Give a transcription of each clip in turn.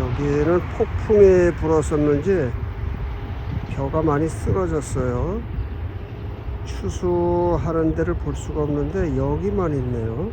여기는 폭풍이 불었었는지 벼가 많이 쓰러졌어요. 추수하는 데를 볼 수가 없는데 여기만 있네요.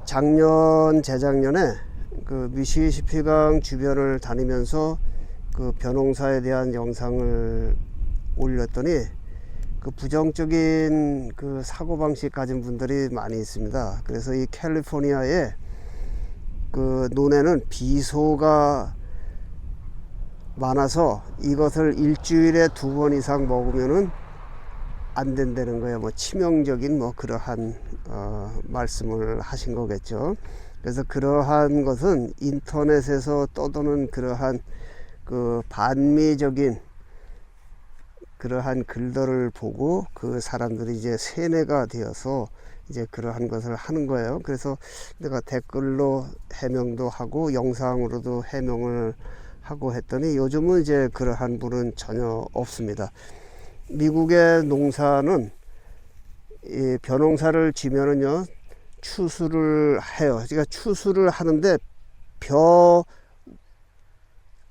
작년, 재작년에 그 미시시피강 주변을 다니면서 그 벼농사에 대한 영상을 올렸더니 그 부정적인 그 사고방식 가진 분들이 많이 있습니다. 그래서 이 캘리포니아의 그 논에는 비소가 많아서 이것을 일주일에 2번 이상 먹으면은 안 된다는 거예요. 뭐 치명적인 뭐 그러한 말씀을 하신 거겠죠. 그래서 그러한 것은 인터넷에서 떠도는 그러한 그 반미적인 그러한 글들을 보고 그 사람들이 이제 세뇌가 되어서 이제 그러한 것을 하는 거예요. 그래서 내가 댓글로 해명도 하고 영상으로도 해명을 하고 했더니 요즘은 이제 그러한 분은 전혀 없습니다. 미국의 농사는 이 벼농사를 지면은요 추수를 해요. 그러니까 추수를 하는데 벼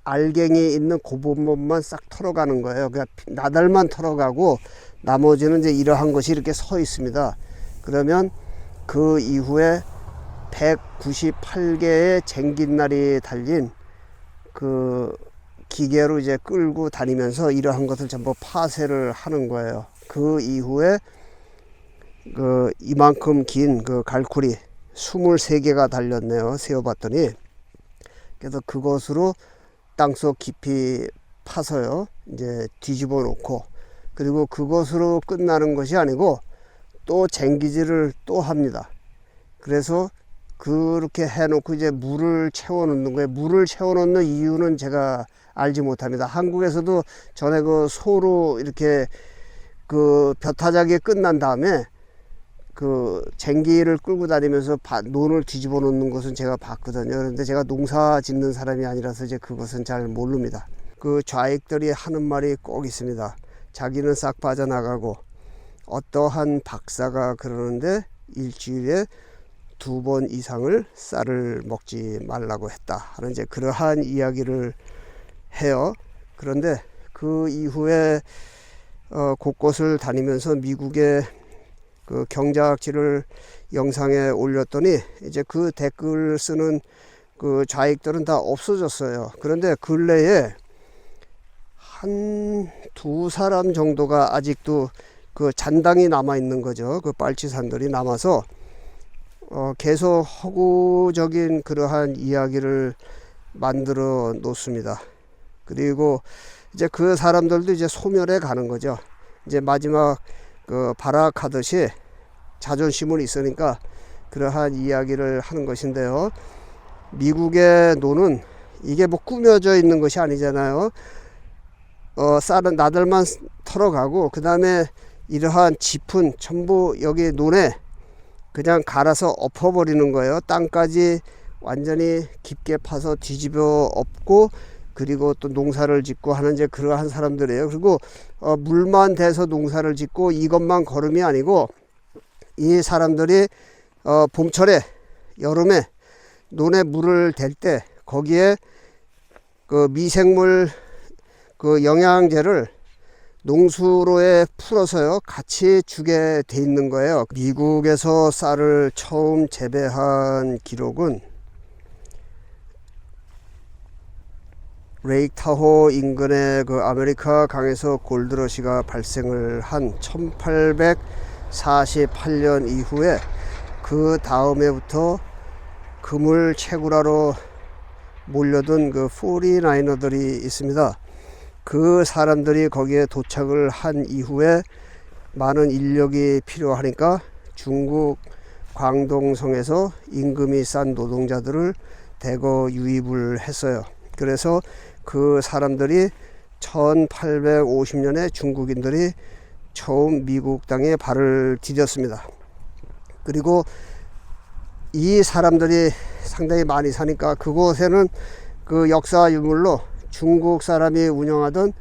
알갱이 있는 그 부분만 싹 털어가는 거예요. 그냥 나달만 털어가고 나머지는 이제 이러한 것이 이렇게 서 있습니다. 그러면 그 이후에 198개의 쟁깃날이 달린 그 기계로 이제 끌고 다니면서 이러한 것을 전부 파쇄를 하는 거예요. 그 이후에 그 이만큼 긴 그 갈고리 23개가 달렸네요. 세어봤더니. 그래서 그것으로 땅속 깊이 파서요. 이제 뒤집어 놓고 그리고 그것으로 끝나는 것이 아니고 또 쟁기질을 또 합니다. 그래서 그렇게 해놓고 이제 물을 채워 놓는 거예요. 물을 채워 놓는 이유는 제가 알지 못합니다. 한국에서도 전에 그 소로 이렇게 그 벼타작이 끝난 다음에 그 쟁기를 끌고 다니면서 논을 뒤집어 놓는 것은 제가 봤거든요. 그런데 제가 농사 짓는 사람이 아니라서 이제 그것은 잘 모릅니다. 그 좌익들이 하는 말이 꼭 있습니다. 자기는 싹 빠져나가고 어떠한 박사가 그러는데 일주일에 2번 이상을 쌀을 먹지 말라고 했다 하는 이제 그러한 이야기를 해요. 그런데 그 이후에 곳곳을 다니면서 미국의 그 경작지를 영상에 올렸더니 이제 그 댓글 쓰는 그 좌익들은 다 없어졌어요. 그런데 근래에 한 2사람 정도가 아직도 그 잔당이 남아 있는 거죠. 그 빨치산들이 남아서 계속 허구적인 그러한 이야기를 만들어 놓습니다. 그리고 이제 그 사람들도 이제 소멸해 가는 거죠. 이제 마지막 발악하듯이 자존심은 있으니까 그러한 이야기를 하는 것인데요. 미국의 노는 이게 뭐 꾸며져 있는 것이 아니잖아요. 쌀은 나들만 털어가고 그 다음에 이러한 짚은 전부 여기 논에 그냥 갈아서 엎어버리는 거예요. 땅까지 완전히 깊게 파서 뒤집어 엎고 그리고 또 농사를 짓고 하는 이제 그러한 사람들이에요. 그리고 물만 대서 농사를 짓고 이것만 걸음이 아니고 이 사람들이 봄철에 여름에 논에 물을 댈 때 거기에 그 미생물 그 영양제를 농수로에 풀어서요 같이 주게 돼 있는 거예요. 미국에서 쌀을 처음 재배한 기록은 레이크 타호 인근의 그 아메리카 강에서 골드러시가 발생을 한 1848년 이후에 그 다음에부터 그물 채굴하러 몰려든 그 49어들이 있습니다. 그 사람들이 거기에 도착을 한 이후에 많은 인력이 필요하니까 중국 광동성에서 임금이 싼 노동자들을 대거 유입을 했어요. 그래서 그 사람들이 1850년에 중국인들이 처음 미국 땅에 발을 디뎠습니다. 그리고 이 사람들이 상당히 많이 사니까 그곳에는 그 역사 유물로 중국 사람이 운영하던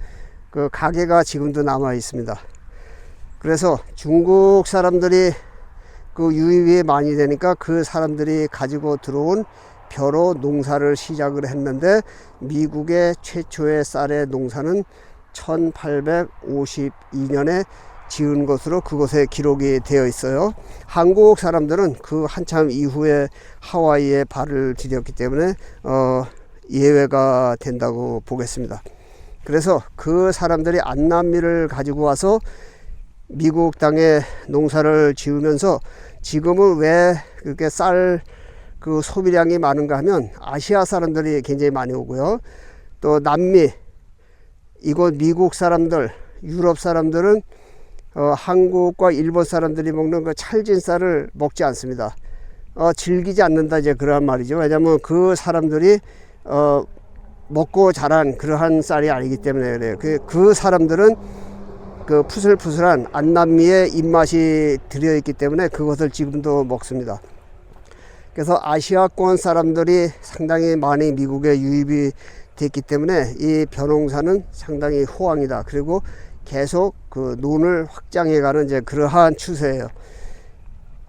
그 가게가 지금도 남아 있습니다. 그래서 중국 사람들이 그 유입이 많이 되니까 그 사람들이 가지고 들어온 벼로 농사를 시작을 했는데 미국의 최초의 쌀의 농사는 1852년에 지은 것으로 그곳에 기록이 되어 있어요. 한국 사람들은 그 한참 이후에 하와이에 발을 디뎠기 때문에 예외가 된다고 보겠습니다. 그래서 그 사람들이 안남미를 가지고 와서 미국 땅에 농사를 지으면서 지금은 왜 그렇게 쌀 그 소비량이 많은가 하면 아시아 사람들이 굉장히 많이 오고요. 또 남미, 이곳 미국 사람들, 유럽 사람들은 한국과 일본 사람들이 먹는 그 찰진 쌀을 먹지 않습니다. 즐기지 않는다 이제 그러한 말이죠. 왜냐하면 그 사람들이 먹고 자란 그러한 쌀이 아니기 때문에 그래요. 그 사람들은 그 푸슬푸슬한 안남미의 입맛이 들여있기 때문에 그것을 지금도 먹습니다. 그래서 아시아권 사람들이 상당히 많이 미국에 유입이 됐기 때문에 이 벼농사는 상당히 호황이다. 그리고 계속 그 논을 확장해가는 이제 그러한 추세예요.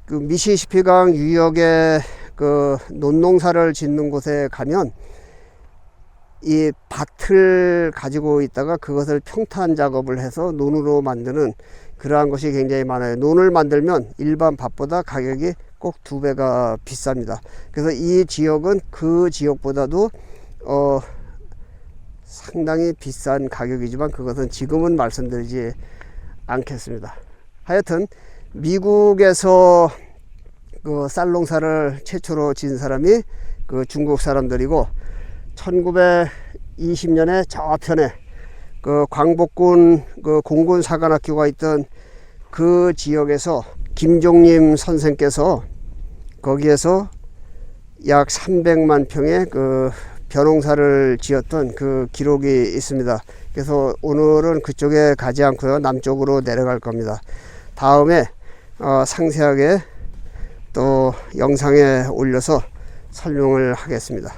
그 미시시피강 유역에 그 논농사를 짓는 곳에 가면 이 밭을 가지고 있다가 그것을 평탄 작업을 해서 논으로 만드는 그러한 것이 굉장히 많아요. 논을 만들면 일반 밭보다 가격이 꼭 2배가 비쌉니다. 그래서 이 지역은 그 지역보다도 상당히 비싼 가격이지만 그것은 지금은 말씀드리지 않겠습니다. 하여튼 미국에서 그 쌀농사를 최초로 지은 사람이 그 중국 사람들이고 1920년에 저편에 그 광복군 그 공군 사관학교가 있던 그 지역에서 김종림 선생께서 거기에서 약 300만 평의 그 벼농사를 지었던 그 기록이 있습니다. 그래서 오늘은 그쪽에 가지 않고요, 남쪽으로 내려갈 겁니다. 다음에 상세하게 또 영상에 올려서 설명을 하겠습니다.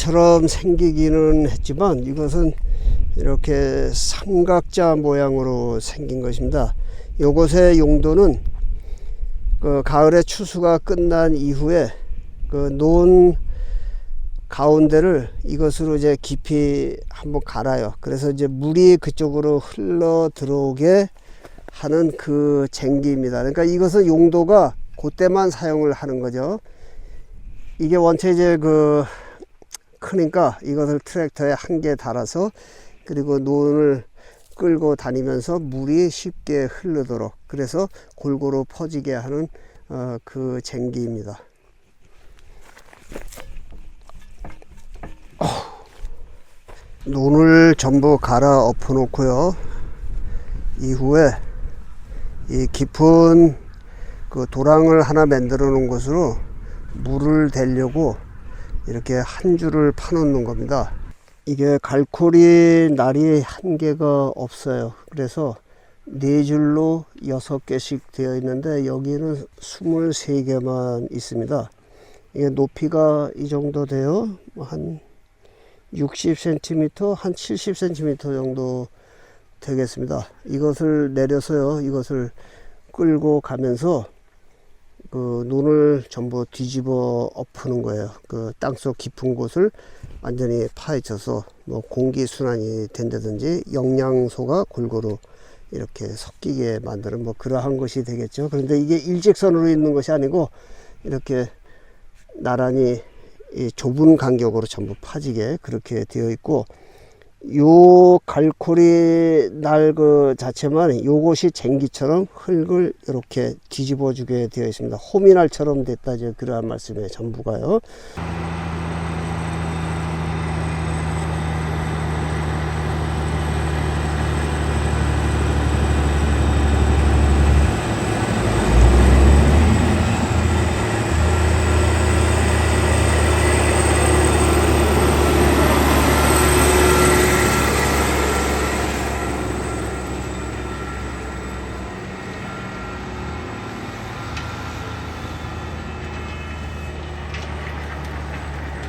쟁기처럼 생기기는 했지만 이것은 이렇게 삼각자 모양으로 생긴 것입니다. 이것의 용도는 그 가을에 추수가 끝난 이후에 그 논 가운데를 이것으로 이제 깊이 한번 갈아요. 그래서 이제 물이 그쪽으로 흘러 들어오게 하는 그 쟁기입니다. 그러니까 이것은 용도가 그때만 사용을 하는 거죠. 이게 원체 이제 그 크니까 이것을 트랙터에 한 개 달아서 그리고 논을 끌고 다니면서 물이 쉽게 흐르도록 그래서 골고루 퍼지게 하는 그 쟁기입니다. 논을 전부 갈아 엎어 놓고요. 이후에 이 깊은 그 도랑을 하나 만들어 놓은 곳으로 물을 대려고 이렇게 한 줄을 파 놓는 겁니다. 이게 갈코리 날이 한 개가 없어요. 그래서 네 줄로 6개씩 되어 있는데 여기는 23개만 있습니다. 이게 높이가 이 정도 돼요. 한 60cm, 한 70cm 정도 되겠습니다. 이것을 내려서요. 이것을 끌고 가면서 그 논을 전부 뒤집어 엎는 거예요. 그 땅속 깊은 곳을 완전히 파헤쳐서 뭐 공기 순환이 된다든지 영양소가 골고루 이렇게 섞이게 만드는 뭐 그러한 것이 되겠죠. 그런데 이게 일직선으로 있는 것이 아니고 이렇게 나란히 이 좁은 간격으로 전부 파지게 그렇게 되어 있고, 요 갈코리 날 그 자체만 요것이 쟁기처럼 흙을 이렇게 뒤집어 주게 되어 있습니다. 호미날처럼 됐다, 그러한 말씀에 전부가요.